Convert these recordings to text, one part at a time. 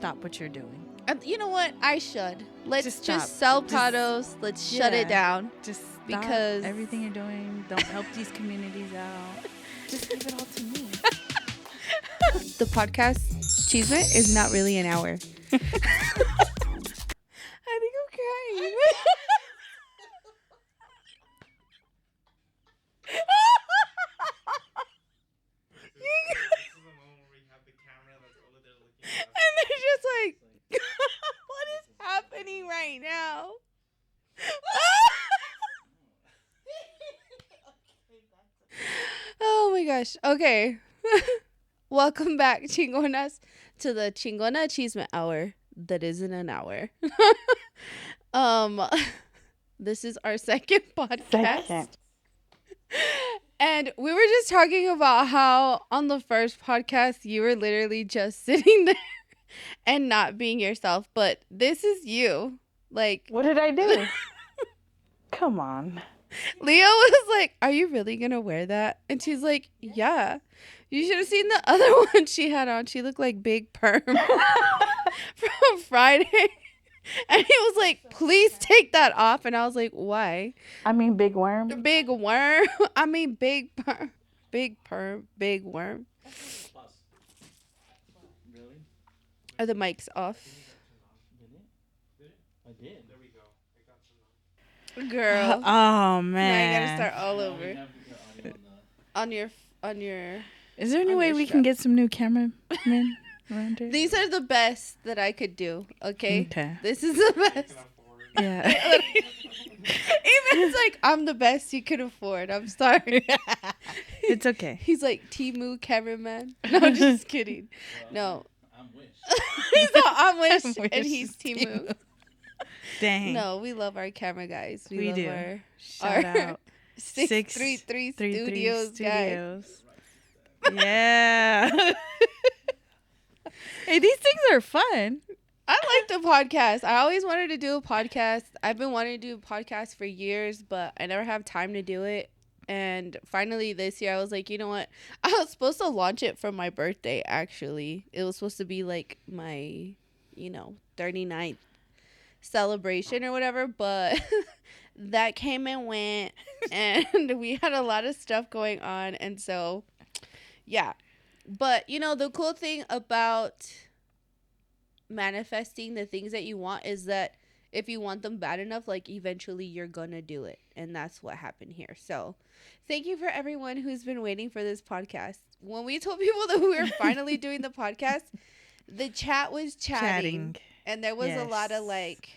stop what you're doing. You know what? I should. Let's Just sell stop. products. Let's shut it down. Just stop Because- everything you're doing. Don't help these communities out. Just give it all to me. The podcast Chisme is not really an hour. I think I'm crying. And they're just like, what is happening right now? Oh my gosh. Okay. Welcome back, Chingonas, to the Chingona Chisme hour that isn't an hour. This is our second podcast. And we were just talking about how on the first podcast you were literally just sitting there and not being yourself, but this is you. Like, What did I do? Come on. Leo was like, "Are you really gonna wear that?" And she's like, "Yeah." You should have seen the other one she had on. She looked like Big Perm from Friday. And he was like, "Please take that off." And I was like, "Why?" I mean, big worm. Big worm. I mean, big perm. Big perm. Big worm. Really? Are the mics off? I did. There we go. I got some. Girl. Oh, Now man. you gotta start all You over. have your audio On your. Is there any on way your we strap. can get some new cameramen around here? These are the best that I could do. Okay. Okay. This is the best. Yeah. Even it's like I'm the best you could afford. I'm sorry. It's okay. He's like Timu cameraman. No, I'm just kidding. No. I'm Wish. He's not I'm Wish Wish and he's is Timu. Dang. No, we love our camera guys. We love do. our Shout out. 633 Studios guys. Studios. Yeah. Hey, these things are fun. I like the podcast. I always wanted to do a podcast. I've been wanting to do a podcast for years, but I never have time to do it. And finally this year I was like, you know what? I was supposed to launch it for my birthday, actually. It was supposed to be like my, 39th celebration or whatever, but that came and went and we had a lot of stuff going on. And so, yeah. But, the cool thing about manifesting the things that you want is that if you want them bad enough, like eventually you're gonna do it. And that's what happened here. So thank you for everyone who's been waiting for this podcast. When we told people that we were finally doing the podcast, the chat was chatting. And there was a lot of like,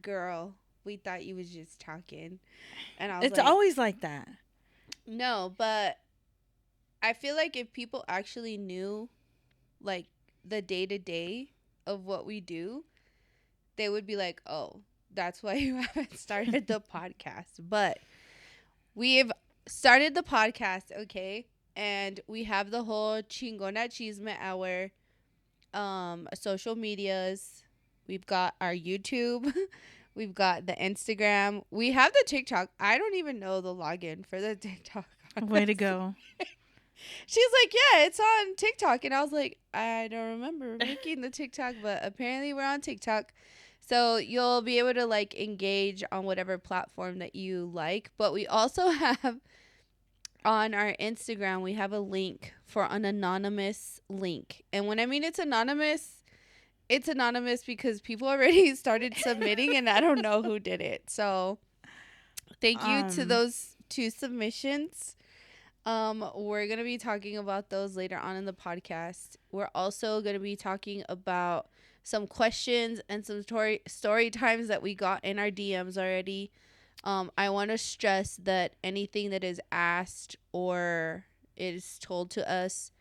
girl, we thought you was just talking. And I was It's like, always like that. no, but I feel like if people actually knew like the day-to-day of what we do, they would be like, oh, that's why you haven't started the podcast. But we've started the podcast, okay? And we have the whole Chingona Chisme hour, social medias. We've got our YouTube. We've got the Instagram. We have the TikTok. I don't even know the login for the TikTok. Way to go. She's like, yeah, it's on TikTok. And I was like, I don't remember making the TikTok, but apparently we're on TikTok. So you'll be able to like engage on whatever platform that you like. But we also have on our Instagram, we have a link for an anonymous link. And when I mean it's anonymous because people already started submitting and I don't know who did it. So thank you to those 2 submissions. We're going to be talking about those later on in the podcast. We're also going to be talking about some questions and some story times that we got in our DMs already. I want to stress that anything that is asked or is told to us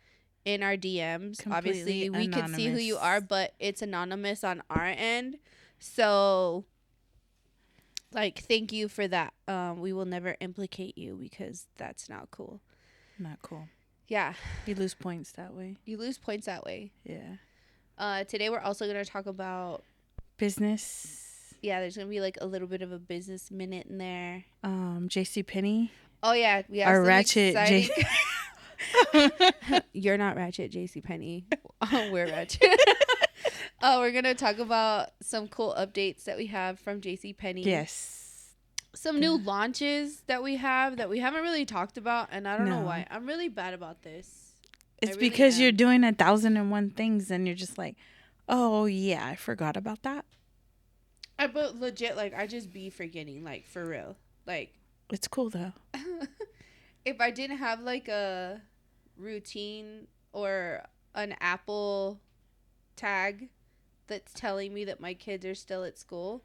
in our DMs, Completely obviously we can see who you anonymous. are, but it's anonymous on our end. So like, thank you for that. We will never implicate you because that's not cool. Not cool. Yeah. You lose points that way. You lose points that way. Yeah. Today we're also going to talk about Business. Yeah, there's going to be like a little bit of a business minute in there. JCPenney. Oh yeah, we have Our some ratchet exciting- You're not ratchet, JCPenney. We're ratchet. Oh, we're gonna talk about some cool updates that we have from JCPenney. Yes. Some new launches that we have that we haven't really talked about, and I don't know No. why. I'm really bad about this. It's really because you're am. doing 1,001 things and you're just like, oh, yeah, I forgot about that. But legit, like, I just be forgetting, like, for real. Like, It's cool, though. if I didn't have, like, a routine or an Apple tag that's telling me that my kids are still at school,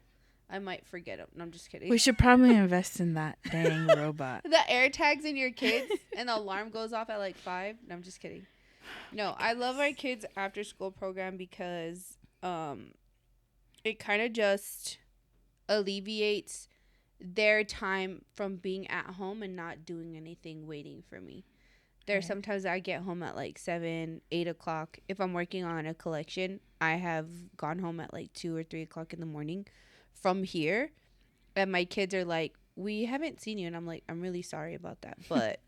I might forget them. No, I'm just kidding. We should probably invest in that dang robot. The air tags in your kids and the alarm goes off at like 5. No, I'm just kidding. No, I love our kids after school program because it kind of just alleviates their time from being at home and not doing anything waiting for me. There are Right. sometimes I get home at like 7, 8 o'clock. If I'm working on a collection, I have gone home at like 2 or 3 o'clock in the morning from here. And my kids are like, we haven't seen you. And I'm like, I'm really sorry about that. But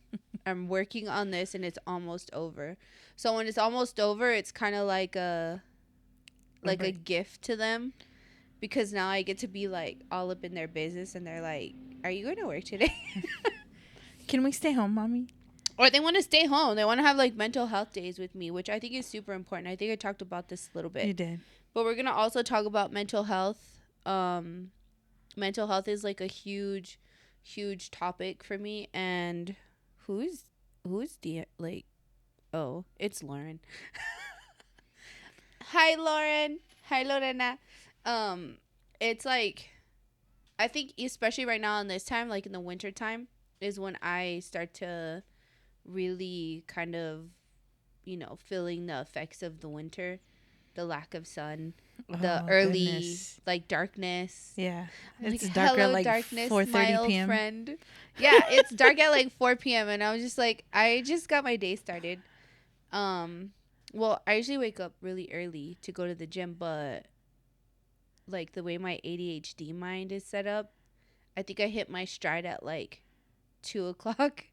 I'm working on this and it's almost over. So when it's almost over, it's kind of like a break. gift to them. Because now I get to be like all up in their business. And they're like, are you going to work today? Can we stay home, Mommy? Or they want to stay home. They want to have like mental health days with me, which I think is super important. I think I talked about this a little bit. You did. But we're going to also talk about mental health. Mental health is like a huge topic for me. And who's the like, oh, it's Lauren. Hi, Lauren. Hi, Lorena. It's like, I think especially right now in this time, like in the winter time, is when I start to really kind of, feeling the effects of the winter, the lack of sun, the early Goodness. like darkness. Yeah. I'm It's like, darker hello, at like darkness, 4:30 my old p.m. friend. Yeah, it's dark at like 4 p.m. and I was just like, I just got my day started. Well, I usually wake up really early to go to the gym, but like the way my ADHD mind is set up, I think I hit my stride at like 2 o'clock,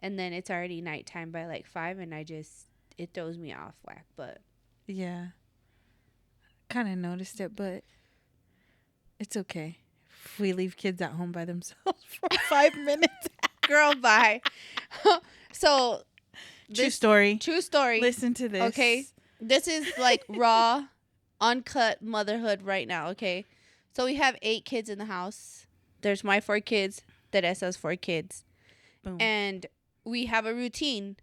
and then it's already nighttime by like 5, and it throws me off whack. But Yeah. Kind of noticed it, but it's okay. If we leave kids at home by themselves for 5 minutes. girl, bye. So True story. true story. Listen to this. Okay, this is like raw, uncut motherhood right now. Okay, so we have 8 kids in the house. There's my 4 kids. Teresa's 4 kids. Boom. And we have a routine.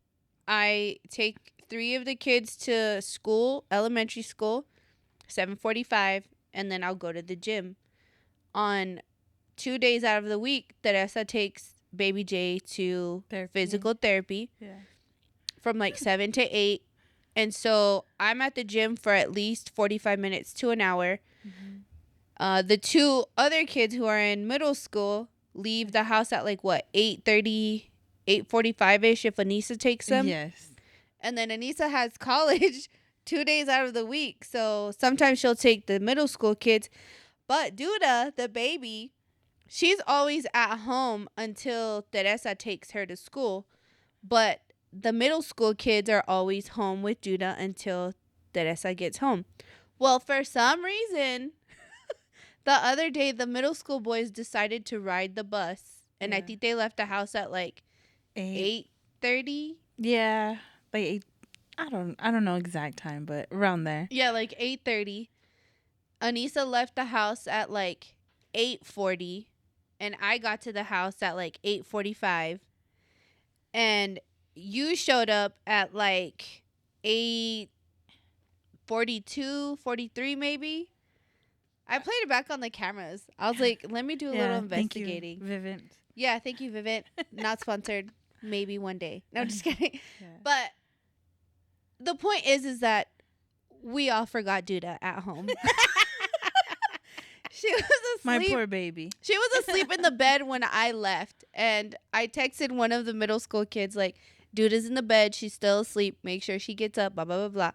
I take 3 of the kids to school, elementary school, 7:45, and then I'll go to the gym. On 2 days out of the week, Teresa takes baby J to physical therapy Yeah. from like 7 to 8. And so I'm at the gym for at least 45 minutes to an hour. Mm-hmm. The 2 other kids who are in middle school leave the house at like what, 8:30, 8:45ish if Anissa takes them. Yes. And then Anissa has college 2 days out of the week. So sometimes she'll take the middle school kids. But Duda, the baby, she's always at home until Teresa takes her to school. But the middle school kids are always home with Duda until Teresa gets home. Well, for some reason, the other day, the middle school boys decided to ride the bus. And I Yeah. think they left the house at like 8:30. Yeah. Like 8. I don't know exact time, but around there. Yeah, like 8:30. Anissa left the house at like 8:40. And I got to the house at like 8:45. And you showed up at like 8:42, 43 maybe. I played it back on the cameras. I was like, let me do a little investigating. Thank you, Vivint. Yeah, thank you, Vivint. Not sponsored. Maybe one day. No, I'm just kidding. Yeah. But the point is that we all forgot Duda at home. She was asleep. My poor baby. She was asleep in the bed when I left. And I texted one of the middle school kids, like, Duda's in the bed. She's still asleep. Make sure she gets up, blah, blah, blah, blah.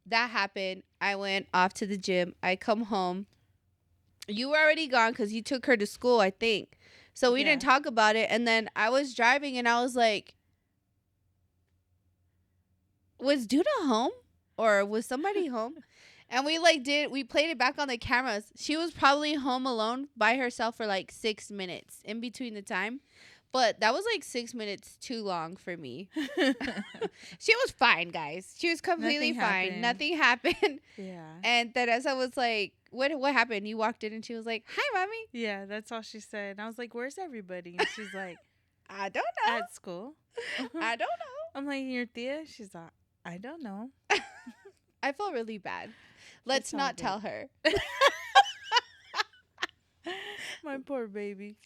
That happened. I went off to the gym. I come home. You were already gone because you took her to school, I think. So we didn't talk about it. And then I was driving and I was like, was Duda home? Or was somebody home? And we played it back on the cameras. She was probably home alone by herself for like 6 minutes in between the time. But that was like 6 minutes too long for me. She was fine, guys. She was completely fine. Nothing happened. Yeah. And Teresa was like, what happened? You walked in and she was like, hi, mommy. Yeah, that's all she said. And I was like, where's everybody? And she's like, I don't know. at school. I don't know. I'm like, your tia? She's like, I don't know. I felt really bad. Let's not tell her. My poor baby.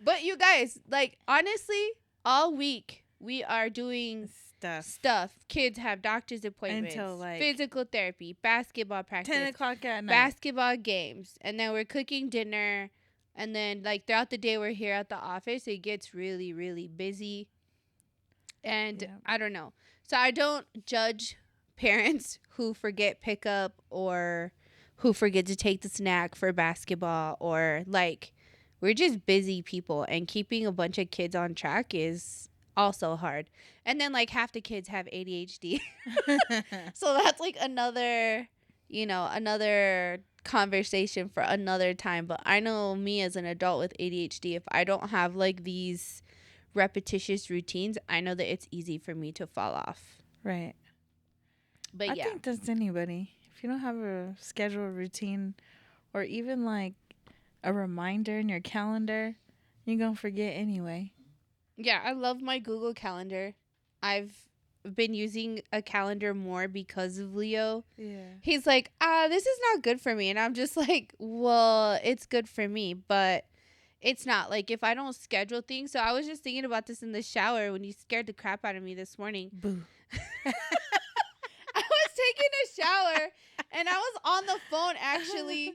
But you guys, like, honestly, all week we are doing stuff. Kids have doctor's appointments, until like physical therapy, basketball practice, 10 o'clock at night, basketball games, and then we're cooking dinner. And then, like, throughout the day, we're here at the office. It gets really, really busy. And I don't know. So I don't judge parents who forget pickup or who forget to take the snack for basketball, or like, we're just busy people, and keeping a bunch of kids on track is also hard. And then like half the kids have ADHD. So that's like another conversation for another time. But I know me as an adult with ADHD, if I don't have like these repetitious routines, I know that it's easy for me to fall off. Right. But I think that's anybody. If you don't have a scheduled routine or even like a reminder in your calendar, you're going to forget anyway. Yeah, I love my Google Calendar. I've been using a calendar more because of Leo. Yeah. He's like, this is not good for me. And I'm just like, well, it's good for me, but it's not. Like, if I don't schedule things. So I was just thinking about this in the shower when you scared the crap out of me this morning. Boo. I was taking a shower and I was on the phone actually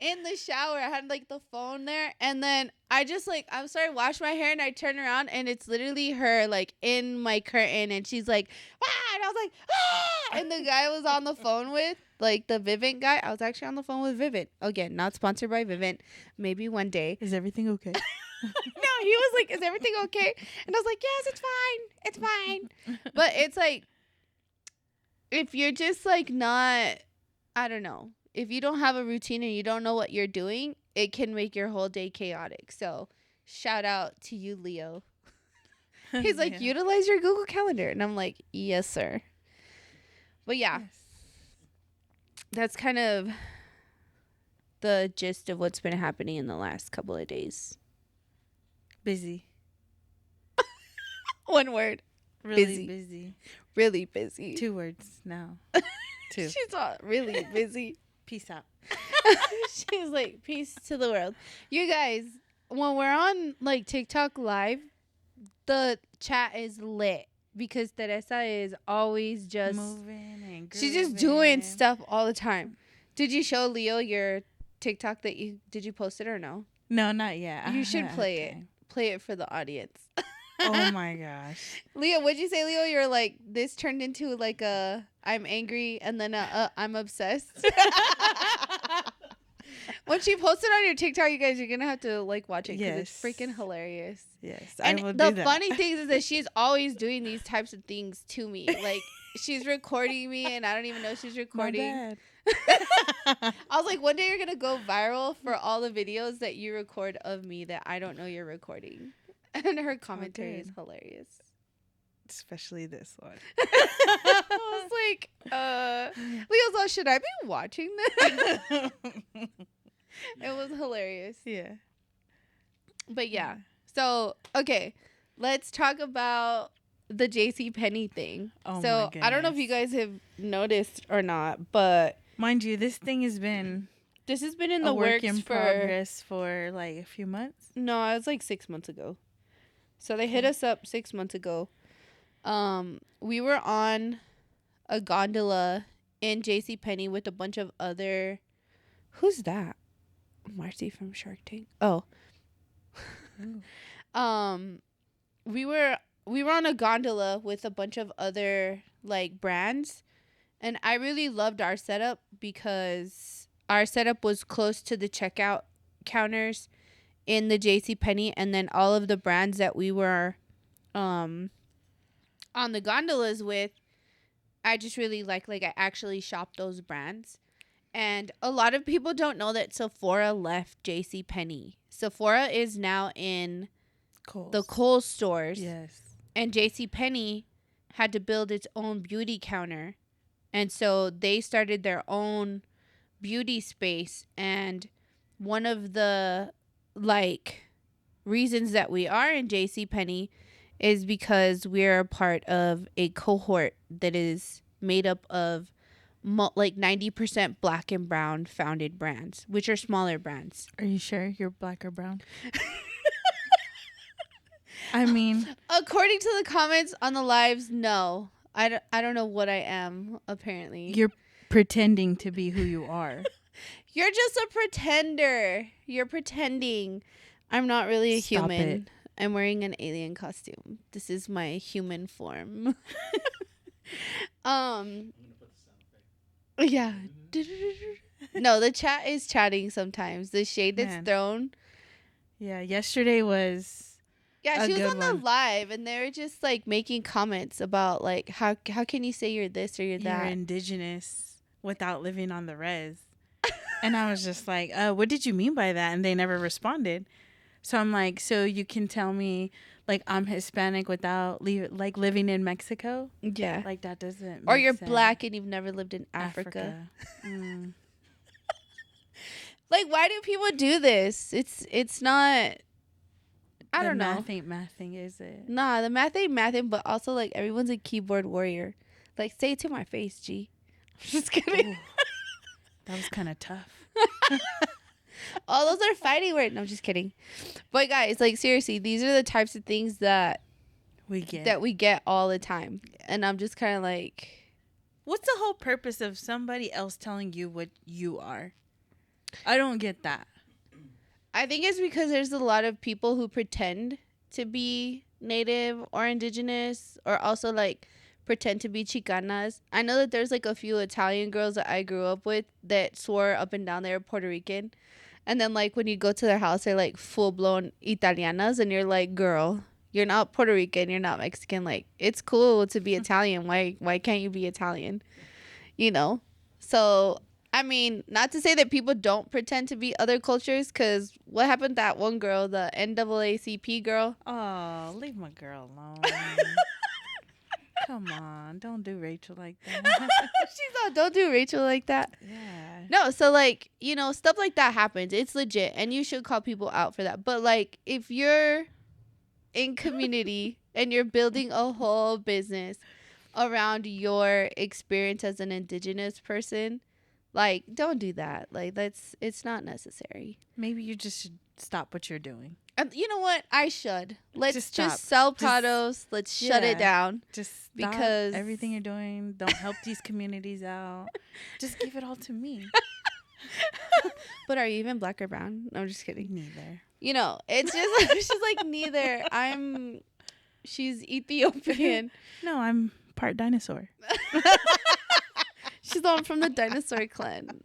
in the shower. I had like the phone there, and then I just like, I'm sorry, wash my hair, and I turn around and it's literally her like in my curtain, and she's like, ah, and I was like, ah, and the guy I was on the phone with, like the Vivint guy, I was actually on the phone with Vivint. Again, not sponsored by Vivint. Maybe one day. Is everything okay? No, he was like, is everything okay? And I was like, yes, it's fine. It's fine. But it's like, if you're just like not, I don't know, if you don't have a routine and you don't know what you're doing, it can make your whole day chaotic. So shout out to you, Leo. He's like, utilize your Google Calendar. And I'm like, yes, sir. But yeah, that's kind of the gist of what's been happening in the last couple of days. Busy. One word. Really busy. Really busy. 2 words now. 2. She's all really busy. Peace out. She's like, peace to the world. You guys, when we're on like TikTok live, the chat is lit because Teresa is always just moving and grooving. She's just doing stuff all the time. Did you show Leo your TikTok did you post it or no? No, not yet. You should play it. Play it for the audience. Oh my gosh. Leo, what'd you say, Leo? You're like, this turned into like a I'm angry and then I'm obsessed. Once you post it on your TikTok, you guys, you're gonna have to like watch it because it's freaking hilarious. Yes, and I will the do that. funny thing is that she's always doing these types of things to me. Like, she's recording me and I don't even know she's recording. My bad. I was like, one day you're gonna go viral for all the videos that you record of me that I don't know you're recording. And her commentary is hilarious. Especially this one. I was like, Leo's all, should I be watching this? It was hilarious. Yeah. But yeah. So, okay. Let's talk about the JCPenney thing. Oh, so, my I don't know if you guys have noticed or not, but mind you, this thing has been this has been in the works in progress for like a few months. No, it was like 6 months ago. So they hit us up 6 months ago. We were on a gondola in JCPenney with a bunch of other. Who's that? Marcy from Shark Tank. Oh. We were on a gondola with a bunch of other like brands, and I really loved our setup because our setup was close to the checkout counters in the JCPenney, and then all of the brands that we were on the gondolas with, I just really like I actually shop those brands. And a lot of people don't know that Sephora left J.C. Penney. Sephora is now in the Kohl's stores. Yes. And J.C. Penney had to build its own beauty counter. And so they started their own beauty space. And one of the reasons that we are in J.C. Penney is because we're a part of a cohort that is made up of 90% black and brown founded brands, which are smaller brands. Are you sure you're black or brown? I mean, according to the comments on the lives, no. I don't know what I am, apparently. you're pretending to be who you are. You're just a pretender. You're pretending. I'm not really a Stop human. it. I'm wearing an alien costume. This is my human form. Yeah. No, the chat is chatting sometimes. The shade that's Man. thrown. Yeah, yesterday was Yeah, a she was good on the one. live and they were just making comments about how can you say you're this or you're you're that. indigenous without living on the res. And I was just like, what did you mean by that? And they never responded. So I'm like, so you can tell me I'm Hispanic without living in Mexico? Yeah. That doesn't Or make you're sense. black and you've never lived in Africa. Mm. Why do people do this? It's not. I don't know. Math ain't mathing, is it? Nah, the math ain't mathing, but also everyone's a keyboard warrior. Say it to my face, G. Just kidding. Ooh, that was kind of tough. Oh, those are fighting words. No, I'm just kidding. But guys, seriously, these are the types of things that We get. we get all the time, and I'm just kind of What's the whole purpose of somebody else telling you what you are? I don't get that. I think it's because there's a lot of people who pretend to be native or indigenous, or also pretend to be Chicanas. I know that there's a few Italian girls that I grew up with that swore up and down they were Puerto Rican. And then when you go to their house, they're full blown Italianas, and you're like, girl, you're not Puerto Rican, you're not Mexican. It's cool to be Italian. Why can't you be Italian? So I mean, not to say that people don't pretend to be other cultures, because what happened to that one girl, the NAACP girl? Oh, leave my girl alone. Come on, don't do Rachel like that. She's all, don't do Rachel like that. Yeah. No, so stuff like that happens. It's legit, and you should call people out for that. But if you're in community and you're building a whole business around your experience as an indigenous person, don't do that. It's not necessary. Maybe you just should stop what you're doing. You know what? I should. Let's Just just stop. sell Just- products. Let's shut it Yeah. down. Just stop Because- everything you're doing. Don't help these communities out. Just give it all to me. But are you even black or brown? No, I'm just kidding. Neither. It's just she's neither. She's Ethiopian. No, I'm part dinosaur. She's on from the dinosaur clan.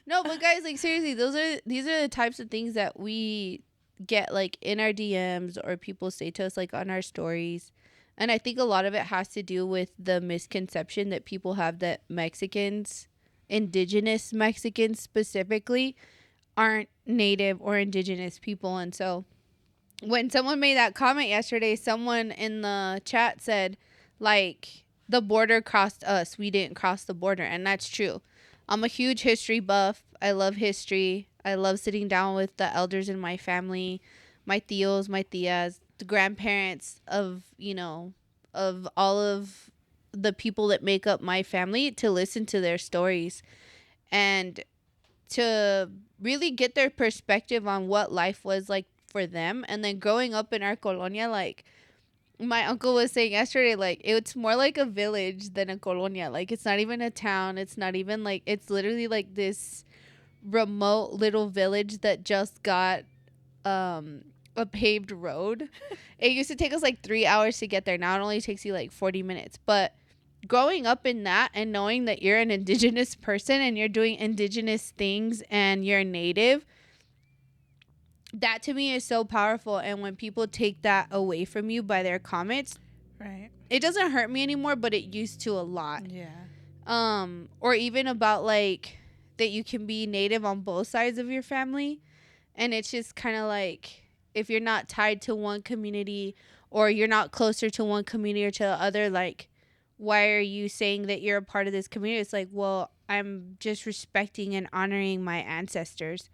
No, but guys, seriously, these are the types of things that we get in our DMs, or people say to us on our stories. And I think a lot of it has to do with the misconception that people have that Mexicans, indigenous Mexicans specifically, aren't native or indigenous people. And so when someone made that comment yesterday, someone in the chat said the border crossed us, we didn't cross the border. And that's true. I'm a huge history buff. I love history. I love sitting down with the elders in my family, my tios, my tias, the grandparents of all of the people that make up my family, to listen to their stories and to really get their perspective on what life was like for them. And then growing up in our colonia, my uncle was saying yesterday, it's more like a village than a colonia. It's not even a town. It's not even it's literally this remote little village that just got a paved road. It used to take us 3 hours to get there. Now it only takes you 40 minutes. But growing up in that and knowing that you're an indigenous person and you're doing indigenous things and you're native, that to me is so powerful. And when people take that away from you by their comments, Right. It doesn't hurt me anymore, but it used to a lot. Yeah. Or even about like that you can be native on both sides of your family, and it's just kind of like if you're not tied to one community or you're not closer to one community or to the other, like why are you saying that you're a part of this community? It's like, well, I'm just respecting and honoring my ancestors.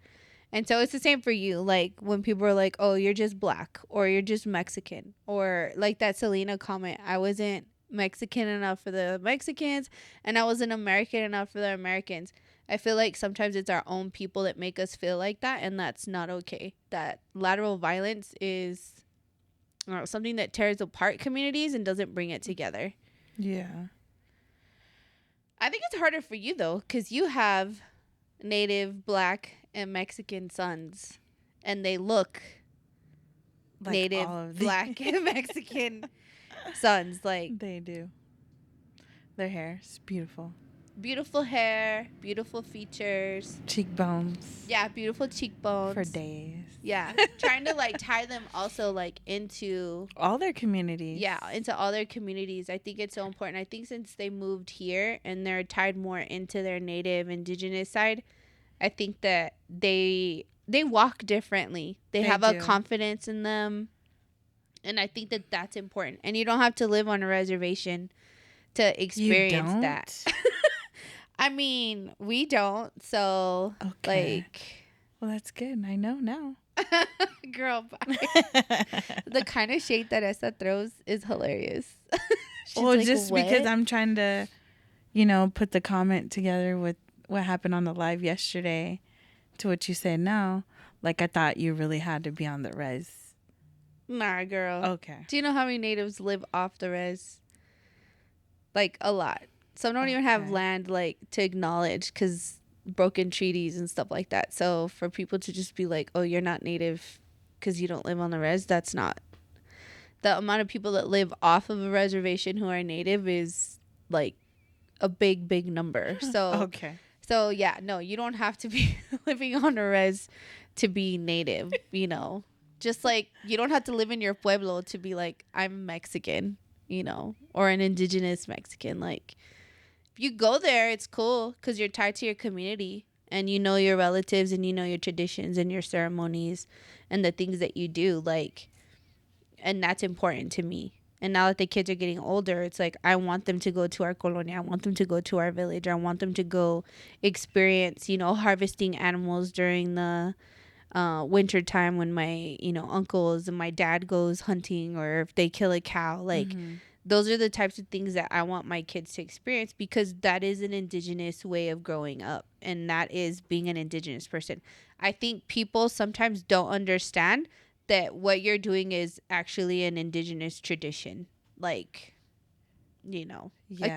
And so it's the same for you. Like when people are like, oh, you're just black or you're just Mexican, or like that Selena comment, I wasn't Mexican enough for the Mexicans and I wasn't American enough for the Americans. I feel like sometimes it's our own people that make us feel like that, and that's not okay. That lateral violence is something that tears apart communities and doesn't bring it together. Yeah. I think it's harder for you though, because you have native black and Mexican sons, and they look Like native all of black and Mexican sons. Like They do. Their hair is beautiful. beautiful hair, beautiful features. Cheekbones. Yeah, beautiful cheekbones. For days. Yeah, trying to like tie them also like into All their communities. yeah, into all their communities. I think it's so important. I think since they moved here and they're tied more into their native indigenous side, I think that they walk differently. They have a do. confidence in them, and I think that that's important. And you don't have to live on a reservation to experience don't? that. I mean, we don't. So Okay. like, Well, that's good. I know now. girl, bye. The kind of shade that Essa throws is hilarious. She's Well, like, just "What?" because I'm trying to, put the comment together with what happened on the live yesterday to what you said now. Like, I thought you really had to be on the res. Nah, girl. Okay. Do you know how many natives live off the res? Like a lot. Some don't even have Okay. land like to acknowledge because broken treaties and stuff like that. So for people to just be like, "Oh, you're not native because you don't live on the res," that's not. The amount of people that live off of a reservation who are native is like a big, big number. So Okay. so yeah, no, you don't have to be living on a res to be native. Just like you don't have to live in your pueblo to be like, I'm Mexican, or an indigenous Mexican. Like if you go there, it's cool because you're tied to your community and you know your relatives and you know your traditions and your ceremonies and the things that you do. Like, and that's important to me. And now that the kids are getting older, it's like I want them to go to our colonia. I want them to go to our village. I want them to go experience, harvesting animals during the winter time when my, uncles and my dad goes hunting, or if they kill a cow. Like those are the types of things that I want my kids to experience because that is an indigenous way of growing up. And that is being an indigenous person. I think people sometimes don't understand that what you're doing is actually an indigenous tradition. Like, a Yeah.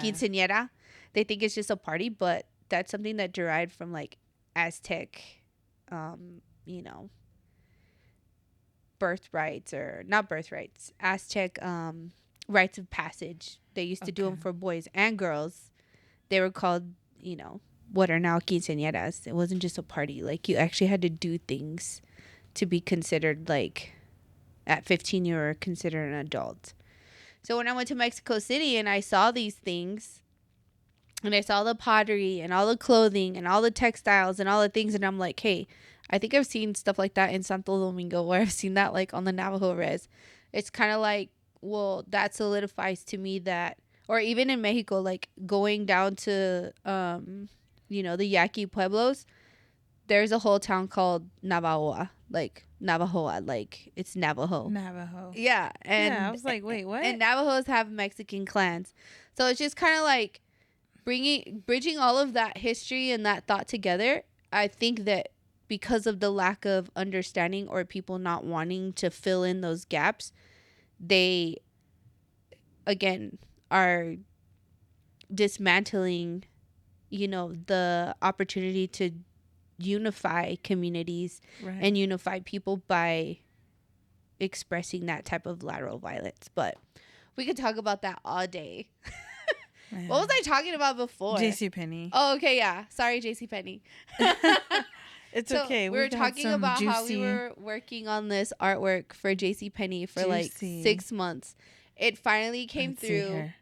quinceañera. They think it's just a party, but that's something that derived from like Aztec, birthrights, or not birthrights, Aztec rites of passage. They used to do them Okay. for boys and girls. They were called, what are now quinceañeras. It wasn't just a party. Like you actually had to do things to be considered, like at 15 you were considered an adult. So when I went to Mexico City and I saw these things and I saw the pottery and all the clothing and all the textiles and all the things, and I'm like, hey, I think I've seen stuff like that in Santo Domingo, or I've seen that like on the Navajo res. It's kind of like, well, that solidifies to me that, or even in Mexico, like going down to the Yaqui Pueblos, there's a whole town called Navajoa, like it's Navajo. Navajo. Yeah, and I was like, wait, what? And Navajos have Mexican clans, so it's just kind of like bridging all of that history and that thought together. I think that because of the lack of understanding or people not wanting to fill in those gaps, they again are dismantling, the opportunity to unify communities Right. and unify people by expressing that type of lateral violence. But we could talk about that all day. Man. What was I talking about before? JCPenney. Oh, okay, yeah. Sorry, JCPenney. It's So okay. we were got talking some about how we juicy- were working on this artwork for JCPenney for like Juicy. 6 months. It finally came Let's see through. here.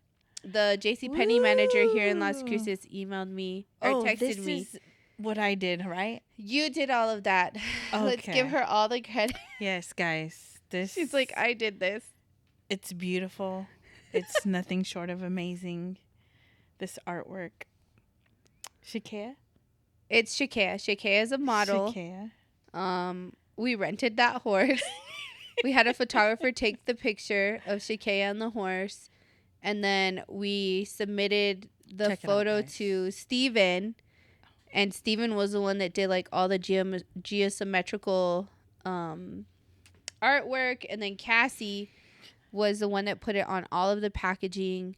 The JCPenney manager here in Las Woo. Cruces emailed me or texted this me. is what I did, right? You did all of that. Let's give Okay. her all the credit. Yes, guys. This She's like, I did this. it's beautiful. It's nothing short of amazing. This artwork. Shakea? It's Shakea. Shakea is a model. Shakea. We rented that horse. We had a photographer take the picture of Shakea and the horse. And then we submitted the Check it out, photo guys. to Steven. And Steven was the one that did like all the geosymmetrical artwork. And then Cassie was the one that put it on all of the packaging.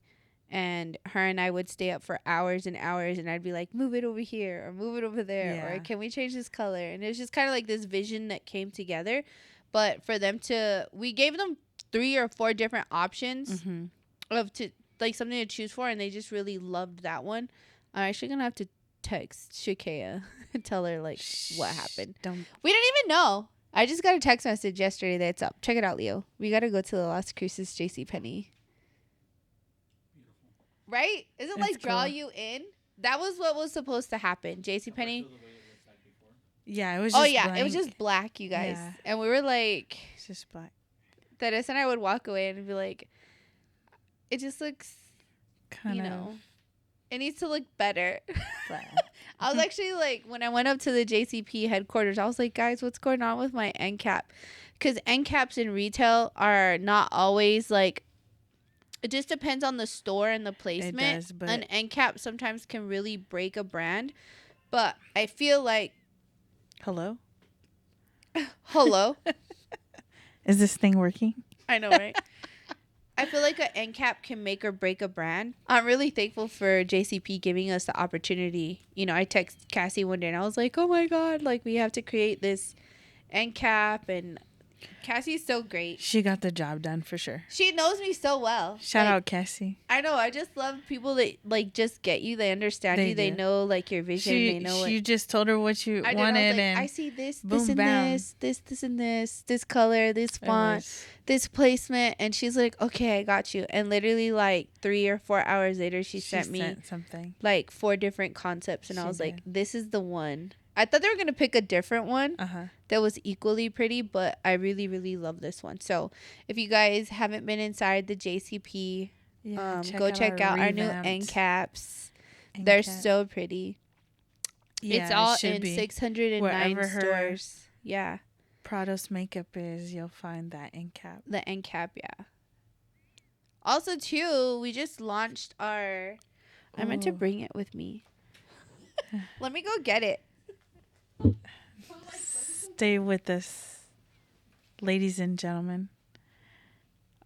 And her and I would stay up for hours and hours. And I'd be like, move it over here or move it over there. Yeah. Or can we change this color? And it was just kind of like this vision that came together. But for them we gave them 3 or 4 different options Mm-hmm. of like something to choose for, and they just really loved that one. I'm actually gonna have to text Shakea and tell her like what happened. We didn't even know. I just got a text message yesterday that it's up. Check it out, Leo. We gotta go to the Las Cruces JCPenney. Right? Is it That's like draw cool. you in? That was what was supposed to happen. JCPenney. Yeah, it was Oh just yeah, it was blank. just black, you guys. Yeah. And we were like, It's just black. Teresa and I would walk away and be like, it just looks, Kind of. it needs to look better. Black. I was actually like, when I went up to the JCP headquarters, I was like, guys, what's going on with my end cap? Because end caps in retail are not always like, it just depends on the store and the placement. It does, but an end cap sometimes can really break a brand. But I feel like, hello? hello. Is this thing working? I know, right? I feel like an end cap can make or break a brand. I'm really thankful for JCP giving us the opportunity. You know, I texted Cassie one day and I was like, oh my God, like we have to create this end cap. And Cassie's so great. She got the job done for sure. She knows me so well. Shout Like, out Cassie. I know. I just love people that like just get you. They understand They you. They do. know like your vision. They know She just told her what you I did. wanted I was like, and I see this, boom, this, and bam. this, and this color, this it font, was- this placement, and she's like, okay, I got you. And literally like 3 or 4 hours later, she sent me something. like 4 different concepts, and I She was like, did. this is the one. I thought they were gonna pick a different one that was equally pretty, but I really, really love this one. So if you guys haven't been inside the JCP, Yeah, go check out our new revamped end caps. end They're cap. so pretty. Yeah, It's it all should in be. 609 Wherever her- stores. Yeah. Prados makeup is, you'll find that end cap. The end cap, yeah. Also, too, we just launched our. I meant to Ooh. bring it with me. Let me go get it. Stay with us, ladies and gentlemen.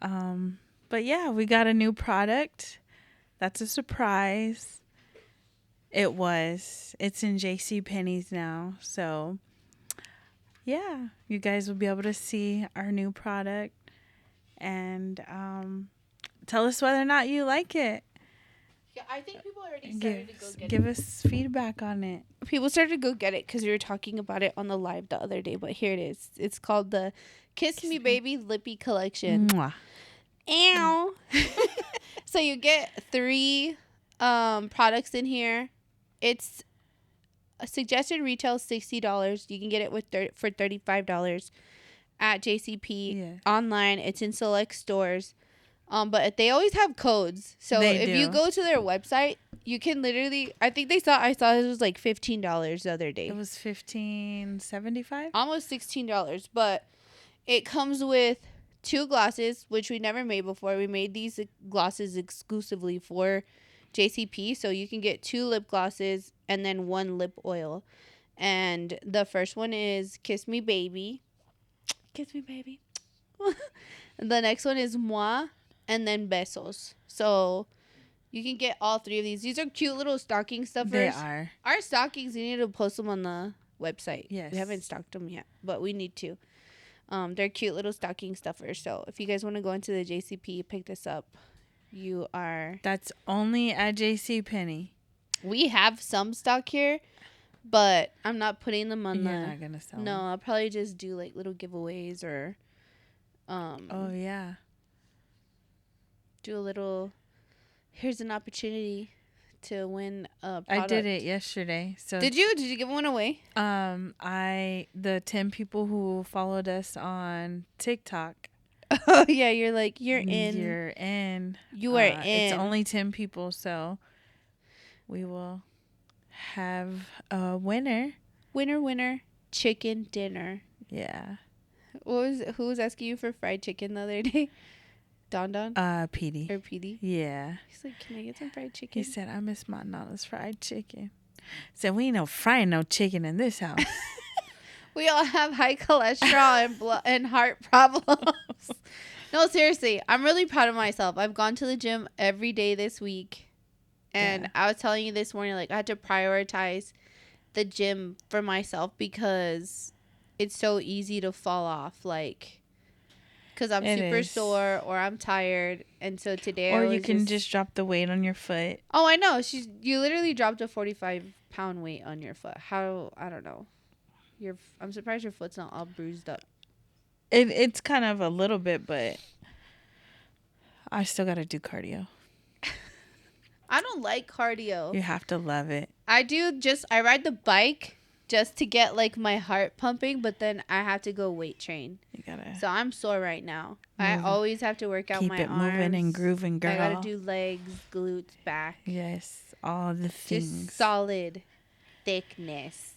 But yeah, we got a new product. That's a surprise. It's in JCPenney's now. So yeah, you guys will be able to see our new product and tell us whether or not you like it. Yeah, I think people already And started to go get give us feedback on it. it. People started to go get it because we were talking about it on the live the other day. But here it is. It's called the Kiss Me Baby Lippy Collection. Mwah. Ow. So you get 3 products in here. It's a suggested retail $60. You can get it for $35 at JCP. Yeah. Online. It's in select stores. But they always have codes. So They if you do. go to their website, you can literally. I think I saw it was like $15 the other day. It was $15.75. Almost $16, but it comes with 2 glosses, which we never made before. We made these glosses exclusively for JCP, so you can get 2 lip glosses and then 1 lip oil. And the first one is Kiss Me Baby. Kiss Me Baby. The next one is Moi, and then Besos. So you can get all 3 of these. These are cute little stocking stuffers. They are. Our stockings, we need to post them on the website. Yes. We haven't stocked them yet, but we need to. They're cute little stocking stuffers. So if you guys want to go into the JCP, pick this up. You are. That's only at JCPenney. We have some stock here, but I'm not putting them on You're not gonna sell No, them. I'll probably just do like little giveaways or. Oh yeah. do a little. Here's an opportunity to win a product. I did it yesterday. So Did you? Did you give one away? The 10 people who followed us on TikTok. Oh yeah, you're like you're in. You're in. You are in. It's only 10 people, so we will have a winner. Winner, chicken dinner. Yeah. Who was asking you for fried chicken the other day? Don PD. or PD? Yeah. He's like, can I get some fried chicken? He said, I miss my Nana's fried chicken. Said, we ain't no frying no chicken in this house. We all have high cholesterol and blood and heart problems. No, seriously, I'm really proud of myself. I've gone to the gym every day this week. And I was telling you this morning, like, I had to prioritize the gym for myself because it's so easy to fall off. Like, because I'm super sore or I'm tired. And so today or you can just drop the weight on your foot. Oh, I know. You literally dropped a 45-pound weight on your foot. How? I don't know. I'm surprised your foot's not all bruised up. It's kind of a little bit, but I still got to do cardio. I don't like cardio. You have to love it. I ride the bike just to get like my heart pumping, but then I have to go weight train. You gotta. So I'm sore right now. I always have to work out my arms. Keep it moving and grooving, girl. I gotta do legs, glutes, back. Yes, all the things. Just solid thickness.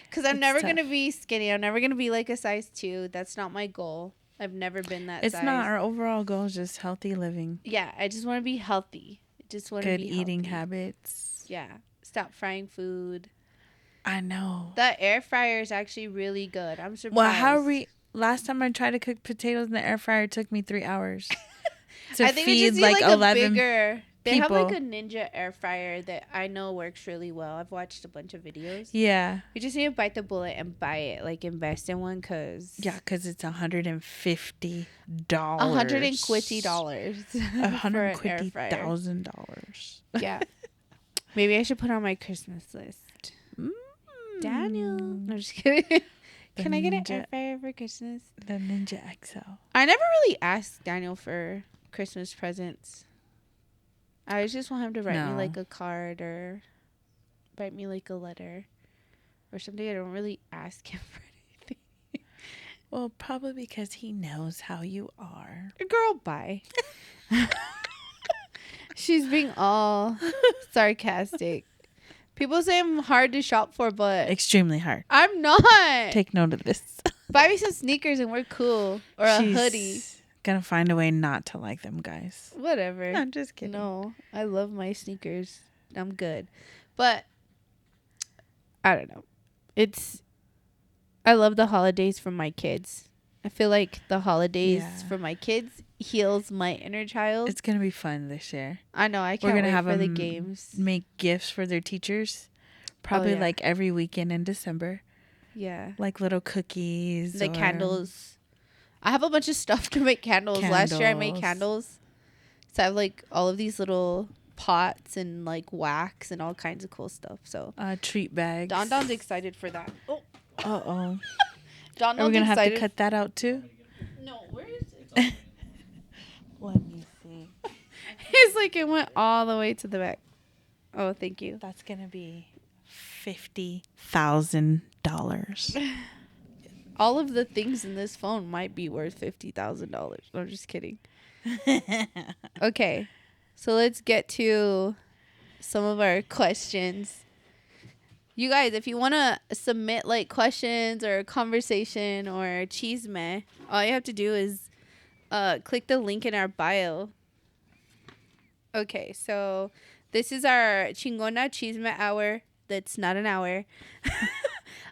Because I'm never going to be skinny. I'm never going to be like a size 2. That's not my goal. I've never been that size. It's not. Our overall goal is just healthy living. Yeah, I just want to be healthy. I just want to be good eating healthy. habits. Yeah, stop frying food. I know. The air fryer is actually really good. I'm surprised. Well, last time I tried to cook potatoes in the air fryer, it took me 3 hours to I think feed we just need like 11 They have people. like a Ninja air fryer that I know works really well. I've watched a bunch of videos. Yeah. You just need to bite the bullet and buy it. Like invest in one because it's $150. $150 $150,000. Yeah. Maybe I should put on my Christmas list. Daniel. I'm just kidding. Can I get an air fryer for Christmas? The Ninja XL. I never really asked Daniel for Christmas presents. I just want him to write me like a card or write me like a letter or something. I don't really ask him for anything. Well, probably because he knows how you are. Girl, bye. She's being all sarcastic. People say I'm hard to shop for, but extremely hard. I'm not. Take note of this. Buy me some sneakers and we're cool. Or a hoodie. Gonna find a way not to like them guys. Whatever. No, I'm just kidding. No, I love my sneakers. I'm good. But I don't know. I love the holidays for my kids. I feel like the holidays for my kids heals my inner child. It's gonna be fun this year. I know. I can't wait for the games. Make gifts for their teachers. Probably like every weekend in December. Yeah. Like little cookies. The candles. I have a bunch of stuff to make candles. Last year I made candles. So I have like all of these little pots and like wax and all kinds of cool stuff. So treat bags. Don's excited for that. Oh. Uh-oh. Don's Are we going to have to cut that out too? No, where is it? Let me see. It's like it went all the way to the back. Oh, thank you. That's going to be $50,000. All of the things in this phone might be worth $50,000. I'm just kidding. Okay. So let's get to some of our questions. You guys, if you want to submit like questions or conversation or chisme, all you have to do is click the link in our bio. Okay, so this is our Chingona Chisme hour. That's not an hour.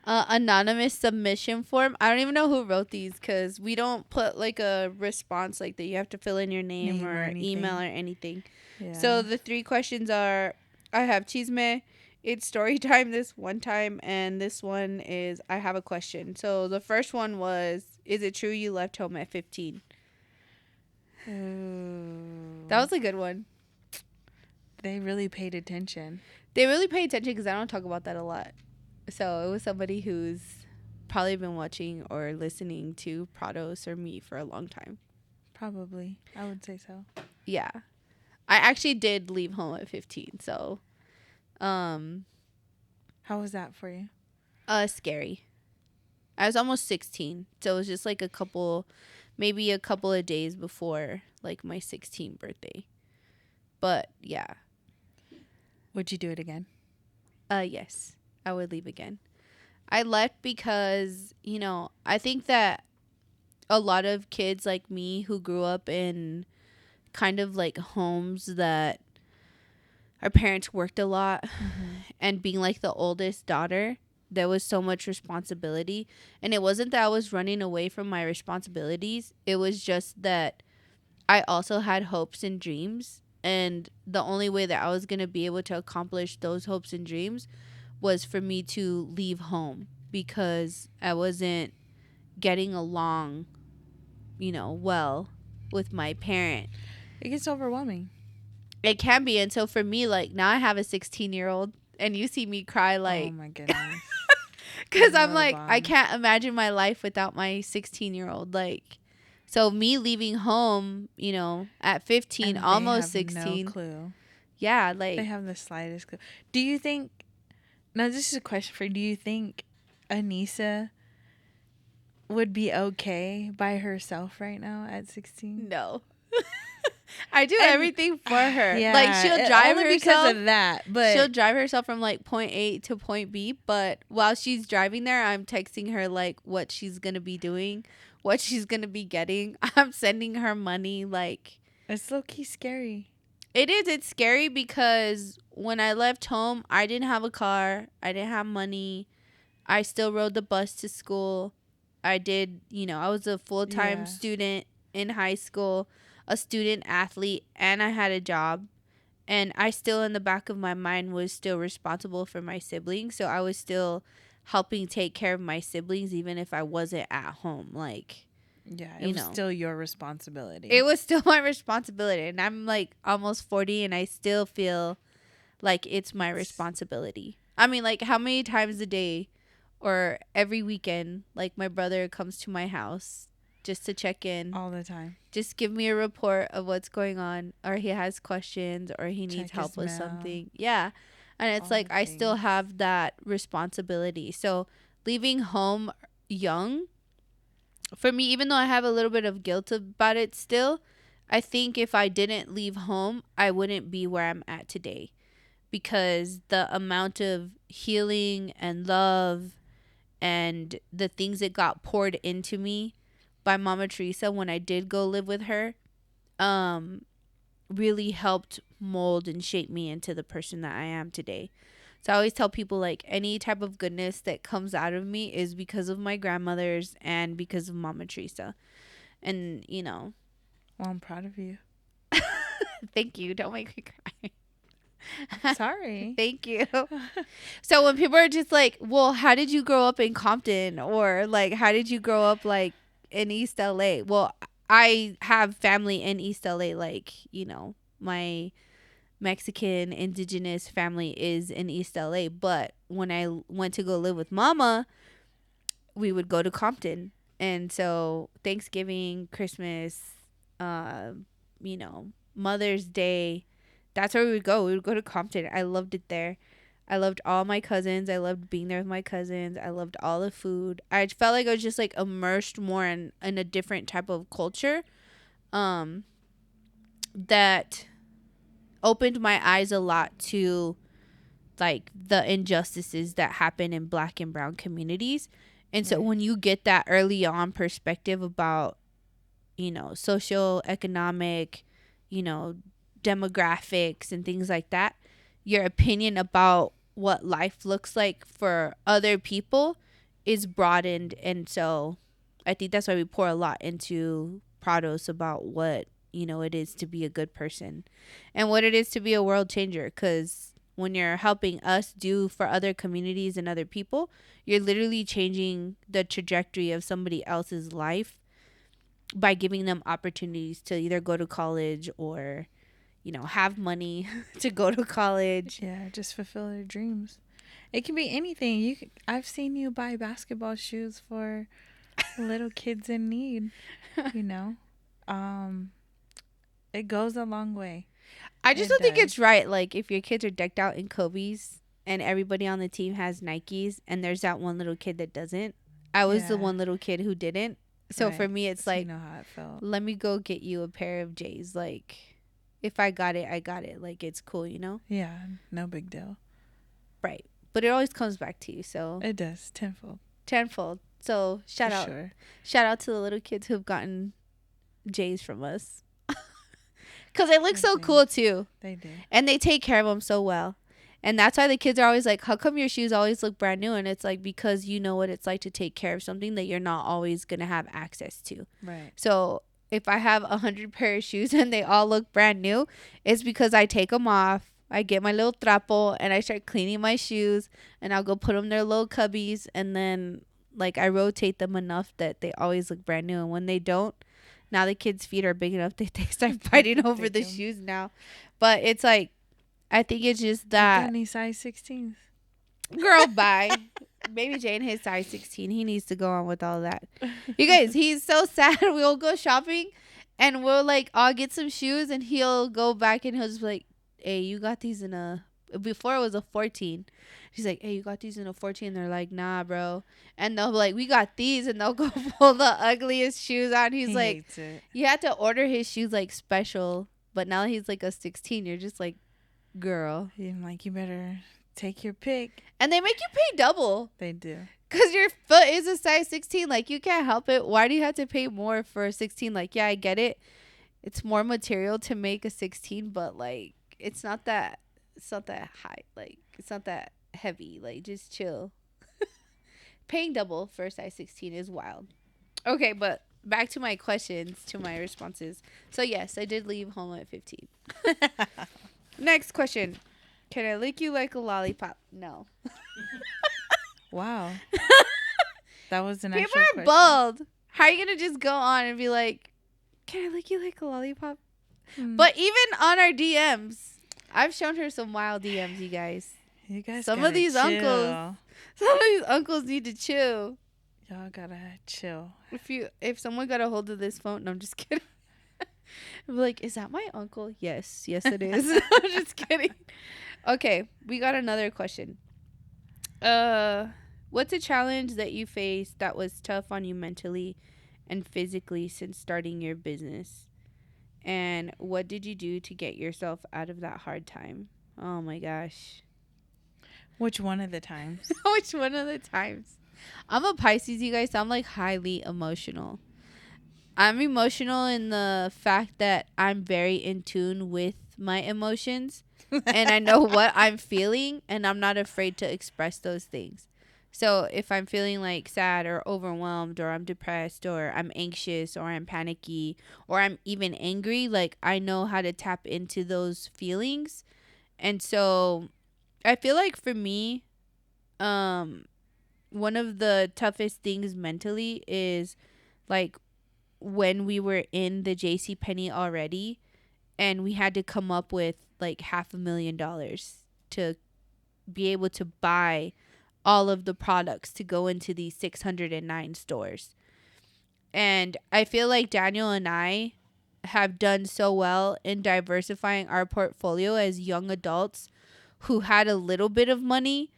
Anonymous submission form. I don't even know who wrote these because we don't put like a response like that. You have to fill in your name or email or anything. Yeah. So the 3 questions are, I have chisme, it's story time this one time, and this one is I have a question. So the first one was, is it true you left home at 15? That was a good one. They really paid attention. They really pay attention because I don't talk about that a lot. So it was somebody who's probably been watching or listening to Prados or me for a long time. Probably. I would say so. Yeah. I actually did leave home at 15, so How was that for you? scary. I was almost 16, so it was just like maybe a couple of days before like my 16th birthday. But yeah. Would you do it again? Yes. I would leave again. I left because, I think that a lot of kids like me who grew up in kind of like homes that our parents worked a lot, and being like the oldest daughter, there was so much responsibility. And it wasn't that I was running away from my responsibilities. It was just that I also had hopes and dreams. And the only way that I was going to be able to accomplish those hopes and dreams was for me to leave home, because I wasn't getting along, well with my parent. It gets overwhelming. It can be. And so for me, like, now I have a 16-year-old and you see me cry, like, oh my goodness. because I'm like, Bond. I can't imagine my life without my 16-year-old. Like, so me leaving home, at 15, And almost they have 16. No clue. Yeah, like, They have the slightest clue. Do you think? Now, this is a question for you. Do you think Anissa would be okay by herself right now at 16? no. I do And- everything for her. Yeah, Like, she'll drive only herself. because of that. But She'll drive herself from like point A to point B, but while she's driving there, I'm texting her like what she's gonna be doing, what she's gonna be getting. I'm sending her money. Like, it's low key scary. it is. It's scary because when I left home, I didn't have a car. I didn't have money. I still rode the bus to school. I did, I was a full-time Yeah. student in high school, a student athlete, and I had a job. And I still, in the back of my mind, was still responsible for my siblings. So I was still helping take care of my siblings, even if I wasn't at home. Like, Yeah, it was still your responsibility. it was still my responsibility. And I'm like almost 40 and I still feel like it's my responsibility. I mean, like, how many times a day or every weekend, like, my brother comes to my house just to check in, all the time. just give me a report of what's going on, or he has questions, or he needs Check help his with mail. something. Yeah. And it's All like, the I still things. have that responsibility. So leaving home young, for me, even though I have a little bit of guilt about it still, I think if I didn't leave home, I wouldn't be where I'm at today, because the amount of healing and love and the things that got poured into me by Mama Teresa when I did go live with her, really helped mold and shape me into the person that I am today. So I always tell people, like, any type of goodness that comes out of me is because of my grandmothers and because of Mama Teresa. And, Well, I'm proud of you. thank you. Don't make me cry. Sorry. Thank you. So when people are just like, well, how did you grow up in Compton? Or like, how did you grow up like in East LA? Well, I have family in East LA. Like, my Mexican indigenous family is in East LA. But when I went to go live with Mama, we would go to Compton. And so Thanksgiving, Christmas, Mother's Day, that's where we would go. We would go to Compton. I loved it there. I loved all my cousins. I loved being there with my cousins. I loved all the food. I felt like I was just like immersed more in a different type of culture, that opened my eyes a lot to like the injustices that happen in Black and brown communities. And so when you get that early on perspective about, socioeconomic, demographics and things like that, your opinion about what life looks like for other people is broadened. And so I think that's why we pour a lot into Prados about what, it is to be a good person and what it is to be a world changer. Because when you're helping us do for other communities and other people, you're literally changing the trajectory of somebody else's life by giving them opportunities to either go to college or, have money to go to college. Yeah, just fulfill their dreams. It can be anything. I've seen you buy basketball shoes for little kids in need. It goes a long way. I just It don't think does. it's right. Like, if your kids are decked out in Kobe's and everybody on the team has Nikes and there's that one little kid that doesn't. I was the Yeah. one little kid who didn't. So for Right. me, it's So like, you know how it felt. let me go get you a pair of J's. Like, if I got it, I got it. Like, it's cool, you know? Yeah, no big deal. Right. But it always comes back to you. So It does tenfold. tenfold. So shout for out. Sure. Shout out to the little kids who've gotten J's from us. Because they look so Okay. cool too. They do. And they take care of them so well. And that's why the kids are always like, how come your shoes always look brand new? And it's like, because you know what it's like to take care of something that you're not always going to have access to. Right. So if I have 100 pair of shoes and they all look brand new, it's because I take them off. I get my little trapo and I start cleaning my shoes and I'll go put them in their little cubbies. And then like I rotate them enough that they always look brand new. And when they don't, now the kids' feet are big enough that they start fighting over the Take 'em. shoes now. But it's like, I think it's just You got that, any size 16s? girl, bye. Baby Jane his size 16. He needs to go on with all that. You guys, he's so sad. We'll go shopping and we'll like, I'll get some shoes and he'll go back and he'll just be like, hey, you got these in a, before it was a 14. She's like, hey, you got these in a 14. They're like, nah, bro. And they'll be like, we got these. And they'll go pull the ugliest shoes out. He's He like, hates it. you had to order his shoes like special. But now that he's like a 16, you're just like, girl. I'm like, you better take your pick. And they make you pay double. They do. Because your foot is a size 16. Like, you can't help it. Why do you have to pay more for a 16? Like, yeah, I get it. It's more material to make a 16, but, like, it's not that high. Like, it's not that heavy. Like, just chill. Paying double for a size 16 is wild. Okay, but back to my questions, to my responses. So, yes, I did leave home at 15. Next question. Can I lick you like a lollipop? No. Wow. That was an People actual are question. bold. How are you going to just go on and be like, can I lick you like a lollipop? Hmm. But even on our DMs, I've shown her some wild DMs, you guys. You guys some of gotta these chill. uncles- Some of these uncles need to chill. Y'all gotta chill. If someone got a hold of this phone, no, I'm just kidding. I'm like, is that my uncle? Yes, it is. I'm just kidding. Okay, we got another question. What's a challenge that you faced that was tough on you mentally and physically since starting your business? And what did you do to get yourself out of that hard time? Oh my gosh. Which one of the times? Which one of the times? I'm a Pisces, you guys. So I'm like highly emotional. I'm emotional in the fact that I'm very in tune with my emotions and I know what I'm feeling and I'm not afraid to express those things. So if I'm feeling like sad or overwhelmed or I'm depressed or I'm anxious or I'm panicky or I'm even angry, like I know how to tap into those feelings. And so I feel like for me, one of the toughest things mentally is like when we were in the JCPenney already and we had to come up with like $500,000 to be able to buy all of the products to go into these 609 stores. And I feel like Daniel and I have done so well in diversifying our portfolio as young adults who had a little bit of money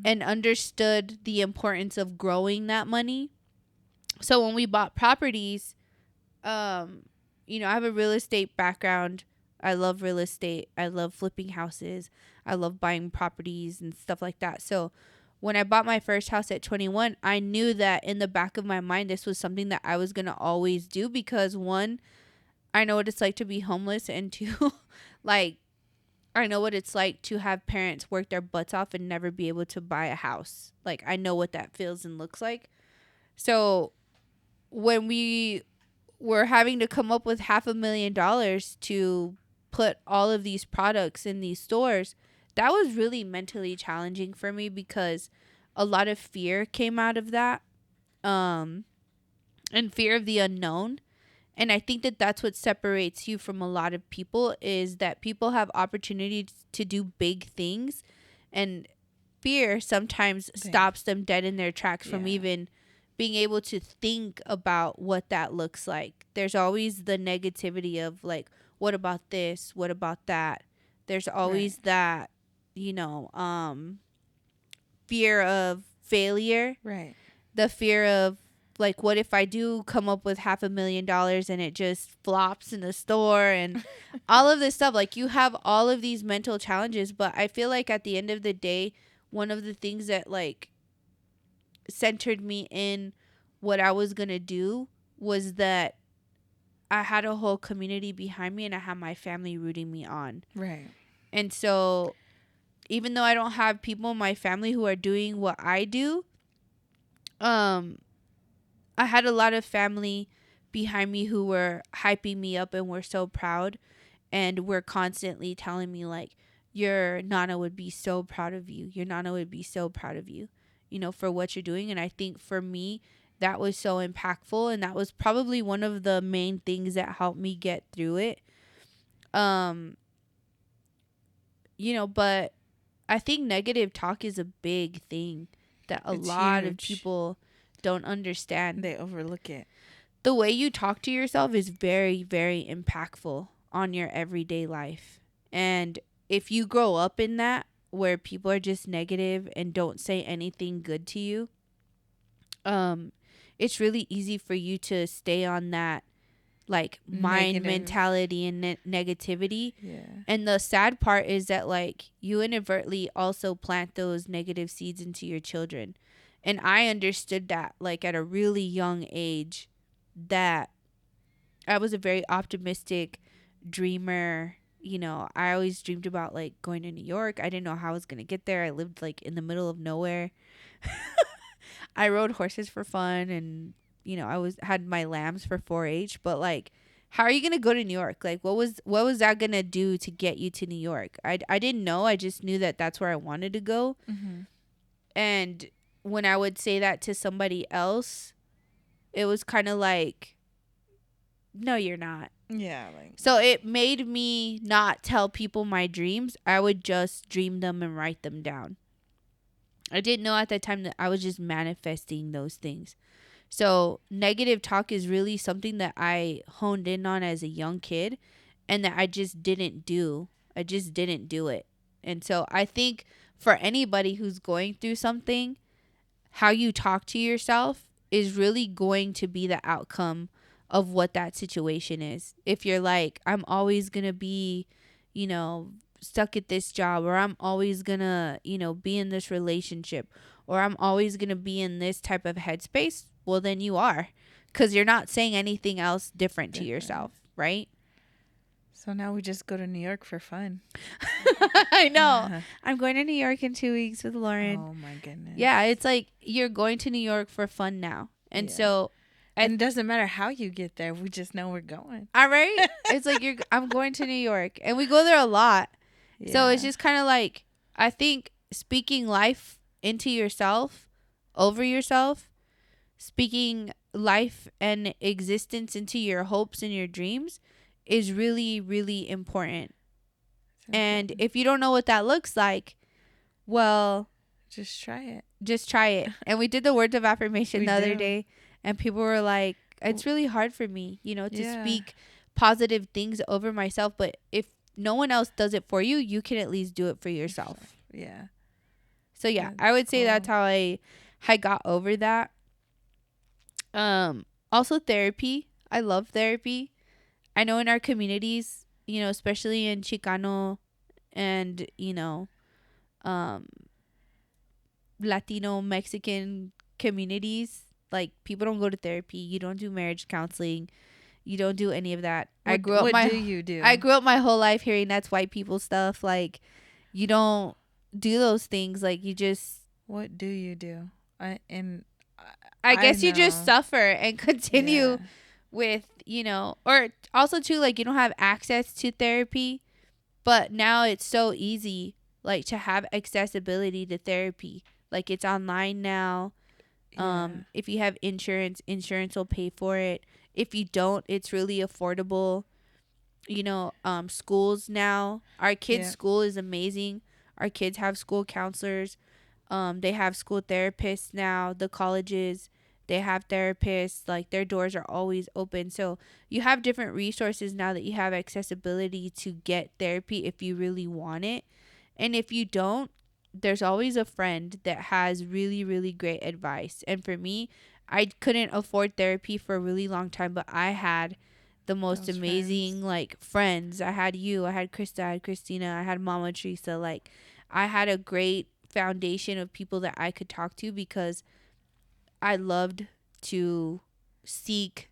and understood the importance of growing that money. So when we bought properties, you know, I have a real estate background. I love real estate. I love flipping houses. I love buying properties and stuff like that. So when I bought my first house at 21, I knew that in the back of my mind, this was something that I was going to always do because one, I know what it's like to be homeless, and two, like, I know what it's like to have parents work their butts off and never be able to buy a house. Like, I know what that feels and looks like. So when we were having to come up with $500,000 to put all of these products in these stores, that was really mentally challenging for me because a lot of fear came out of that, and fear of the unknown. And I think that that's what separates you from a lot of people is that people have opportunities to do big things, and fear sometimes stops them dead in their tracks from even being able to think about what that looks like. There's always the negativity of like, what about this? What about that? There's always that, fear of failure, Right. the fear of like, what if I do come up with $500,000 and it just flops in the store, and all of this stuff. Like, you have all of these mental challenges, but I feel like at the end of the day, one of the things that like centered me in what I was gonna do was that I had a whole community behind me and I had my family rooting me on. Right. And so even though I don't have people in my family who are doing what I do, I had a lot of family behind me who were hyping me up and were so proud, and were constantly telling me like, your Nana would be so proud of you. Your Nana would be so proud of you, for what you're doing. And I think for me, that was so impactful, and that was probably one of the main things that helped me get through it. But I think negative talk is a big thing that a It's lot of huge. people don't understand. They overlook it. The way you talk to yourself is very, very impactful on your everyday life. And if you grow up in that, where people are just negative and don't say anything good to you, it's really easy for you to stay on that like mind Negative. mentality and negativity. Yeah. And the sad part is that like you inadvertently also plant those negative seeds into your children. And I understood that like at a really young age, that I was a very optimistic dreamer. I always dreamed about like going to New York. I didn't know how I was going to get there. I lived like in the middle of nowhere. I rode horses for fun, and I had my lambs for 4-H, but like, how are you going to go to New York? Like, what was that going to do to get you to New York? I didn't know. I just knew that that's where I wanted to go. Mm-hmm. And when I would say that to somebody else, it was kind of like, no, you're not. Yeah. Like. So it made me not tell people my dreams. I would just dream them and write them down. I didn't know at that time that I was just manifesting those things. So negative talk is really something that I honed in on as a young kid, and that I just didn't do. I just didn't do it. And so I think for anybody who's going through something, how you talk to yourself is really going to be the outcome of what that situation is. If you're like, I'm always going to be, stuck at this job, or I'm always going to, be in this relationship, or I'm always going to be in this type of headspace, well, then you are, because you're not saying anything else different to yourself, right? So now we just go to New York for fun. I know. I'm going to New York in 2 weeks with Lauren. Oh my goodness. Yeah, it's like you're going to New York for fun now. And Yeah. so And it doesn't matter how you get there. We just know we're going. all right, it's like I'm going to New York, and we go there a lot. So it's just kind of like, I think speaking life into yourself, over yourself, speaking life and existence into your hopes and your dreams is really, really important. And if you don't know what that looks like, well, just try it. just try it. And we did the words of affirmation We the other do. day, and people were like, it's really hard for me, to Yeah. speak positive things over myself. But if no one else does it for you, you can at least do it for yourself. Yeah. So yeah, That's I would say cool. that's how I got over that. Also therapy. I love therapy. I know in our communities, especially in Chicano and, Latino, Mexican communities, like, people don't go to therapy. You don't do marriage counseling. You don't do any of that. What do you do? I grew up my whole life hearing that's white people stuff. Like, you don't do those things. Like, you just, What do you do? I guess you just know. suffer and continue Yeah. with, or also too, like, you don't have access to therapy, but now it's so easy, like, to have accessibility to therapy. Like, it's online now. If you have insurance will pay for it. If you don't, it's really affordable. Schools now, our kids' school is amazing. Our kids have school counselors. They have school therapists now. The colleges, They have therapists, like their doors are always open. So you have different resources now that you have accessibility to get therapy if you really want it. And if you don't, there's always a friend that has really, really great advice. And for me, I couldn't afford therapy for a really long time, but I had the most Those amazing friends. like friends. I had you, I had Krista, I had Christina, I had Mama Teresa. Like I had a great foundation of people that I could talk to because I loved to seek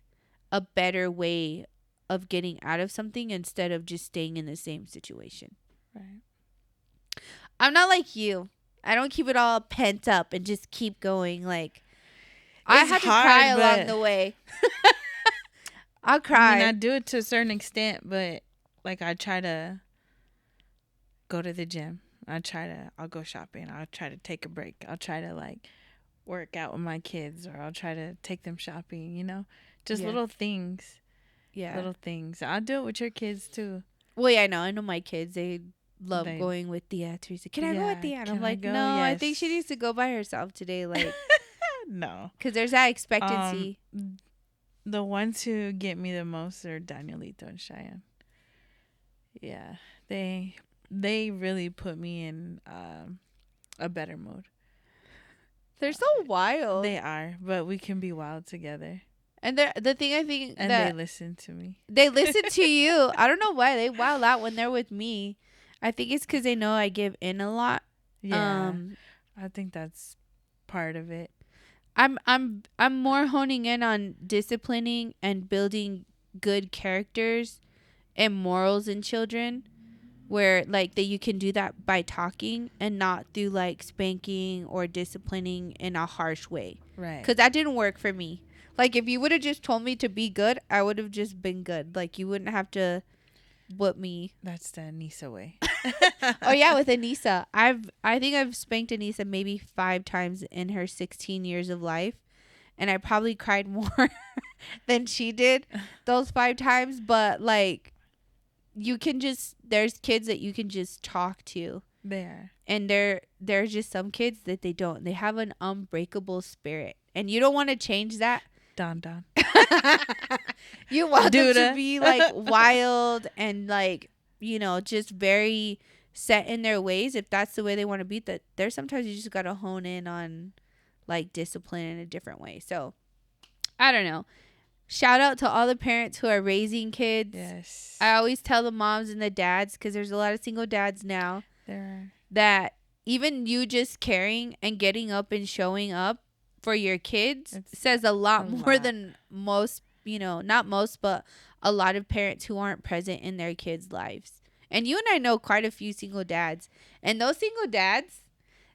a better way of getting out of something instead of just staying in the same situation. Right. I'm not like you. I don't keep it all pent up and just keep going. Like I It's had to hard, cry along but- the way. I'll I cry. mean, I do it to a certain extent, but like I try to go to the gym. I'll go shopping. I'll try to take a break. I'll try to like work out with my kids, or I'll try to take them shopping, you know? Just Yeah. little things. Yeah. Little things. I'll do it with your kids too. Well, yeah, I know. I know my kids. They love They- going with Teresa. Can I go with Yeah, And can I'm I like, go? no, I think she Yes. needs to go by herself today. Like, No. because there's that expectancy. The ones who get me the most are Danielito and Cheyenne. Yeah. They really put me in a better mode. They're so wild. They are, but we can be wild together. And the thing I think And that they listen to me. they listen to you. I don't know why they wild out when they're with me. I think it's because they know I give in a lot. Yeah. I think that's part of it. I'm more honing in on disciplining and building good characters and morals in children, where like that you can do that by talking and not through like spanking or disciplining in a harsh way. Right. Because that didn't work for me. Like if you would have just told me to be good, I would have just been good. Like you wouldn't have to whip me. That's the Anissa way. Oh yeah, with Anissa, I think I've spanked Anissa maybe 5 times in her 16 years of life, and I probably cried more than she did those 5 times. But like, you can just there's kids that you can just talk to, There. and there's just some kids that they don't. They have an unbreakable spirit, and you don't want to change that. Don. You want them to Duda. be like wild and like, you know, just very set in their ways if that's the way they want to be. That there's sometimes you just got to hone in on like discipline in a different way. So I don't know. Shout out to all the parents who are raising kids. Yes. I always tell the moms and the dads, because there's a lot of single dads now, There. that even you just caring and getting up and showing up for your kids It's says a lot a more lot. than most, you know, not most, but a lot of parents who aren't present in their kids' lives. And you and I know quite a few single dads. And those single dads,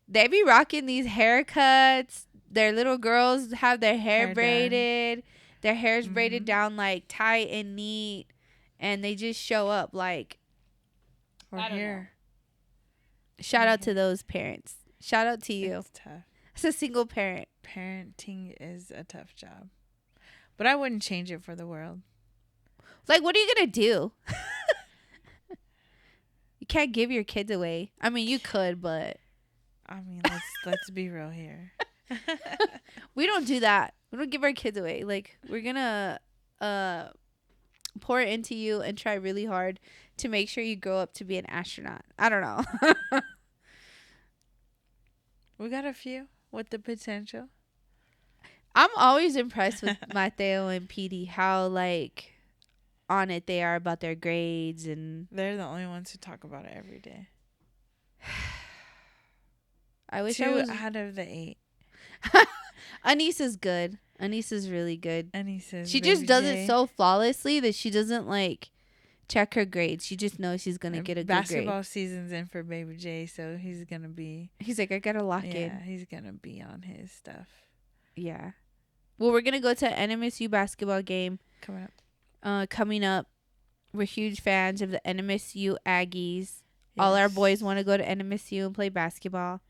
they be rocking these haircuts. Their little girls have their hair Hair done. braided. Their hair's Mhm. braided down like tight and neat. And they just show up like, Or I don't here. shout out to those parents. Shout out to you. It's tough. As a single parent. Parenting is a tough job. But I wouldn't change it for the world. Like, what are you going to do? You can't give your kids away. I mean, you could, but I mean, let's be real here. we don't do that. We don't give our kids away. Like, we're going to pour it into you and try really hard to make sure you grow up to be an astronaut. I don't know. We got a few with the potential. I'm always impressed with Mateo and Petey, how, like, on it they are about their grades. And They're the only ones who talk about it every day. I wish 2 I was... out of the 8. Anissa's good. Anissa's really good. And he says She just Baby does J. it so flawlessly that she doesn't like check her grades. She just knows she's gonna get a good basketball grade. season's in for Baby J, so he's gonna be He's like, I gotta lock yeah, in. he's gonna be on his stuff. Yeah. Well, we're gonna go to an NMSU basketball game Coming up. coming up. We're huge fans of the NMSU Aggies. All our Yes. boys want to go to NMSU and play basketball.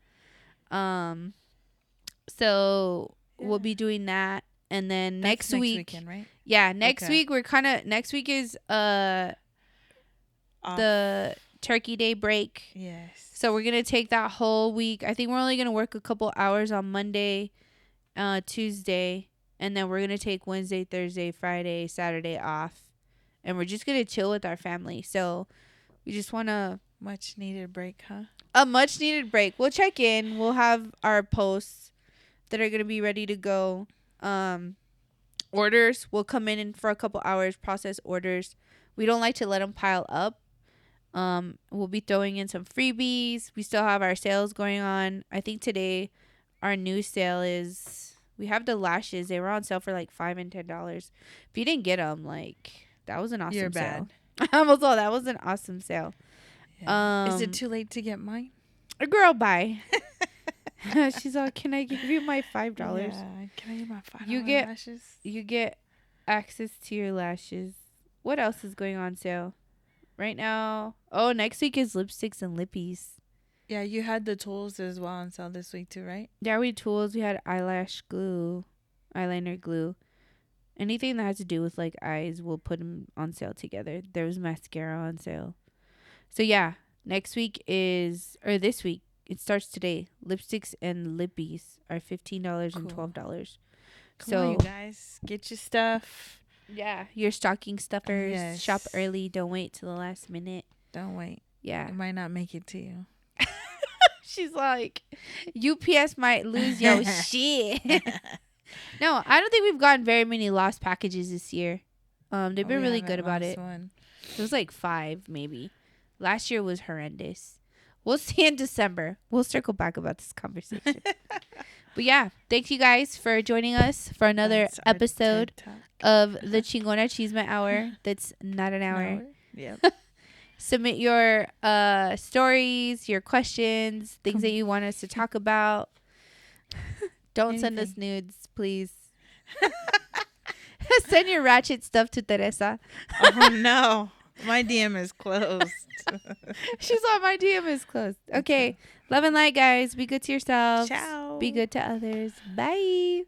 So we'll Yeah. be doing that, and then That's next week, weekend, right? yeah, next Okay. week next week is Off. the Turkey Day break. Yes. So we're gonna take that whole week. I think we're only gonna work a couple hours on Monday, Tuesday, And then we're going to take Wednesday, Thursday, Friday, Saturday off. And we're just going to chill with our family. So we just want to... Much needed break, huh? A much needed break. We'll check in. We'll have our posts that are going to be ready to go. Orders. We'll come in for a couple hours, process orders. We don't like to let them pile up. We'll be throwing in some freebies. We still have our sales going on. I think today our new sale is... We have the lashes. They were on sale for like $5 and $10. If you didn't get them, like, that was an awesome You're sale. bad. I almost thought that was an awesome sale. Yeah. Is it too late to get mine? A girl, bye. She's all, can I give you my $5? Yeah. Can I get my $5 lashes? You get access to your lashes. What else is going on sale right now? Oh, next week is lipsticks and lippies. Yeah, you had the tools as well on sale this week too, right? Yeah, we had tools. We had eyelash glue, eyeliner glue. Anything that has to do with like eyes, we'll put them on sale together. There was mascara on sale. So yeah, this week, it starts today. Lipsticks and lippies are $15 and $12. Come on, you guys, get your stuff. Yeah, your stocking stuffers. Yes. Shop early. Don't wait till the last minute. Don't wait. Yeah. It might not make it to you. She's like, UPS might lose your shit. No, I don't think we've gotten very many lost packages this year. They've been really good about it. It was like 5 maybe. Last year was horrendous. We'll see in December. We'll circle back about this conversation. But yeah, thank you guys for joining us for another episode of the Chingona Chisme Hour. That's not an hour. Yep. Submit your stories, your questions, things that you want us to talk about. Don't send us nudes, please. Send your ratchet stuff to Teresa. Oh no, my DM is closed. She's on my DM is closed. Okay. Love and light, guys. Be good to yourselves. Ciao. Be good to others. Bye.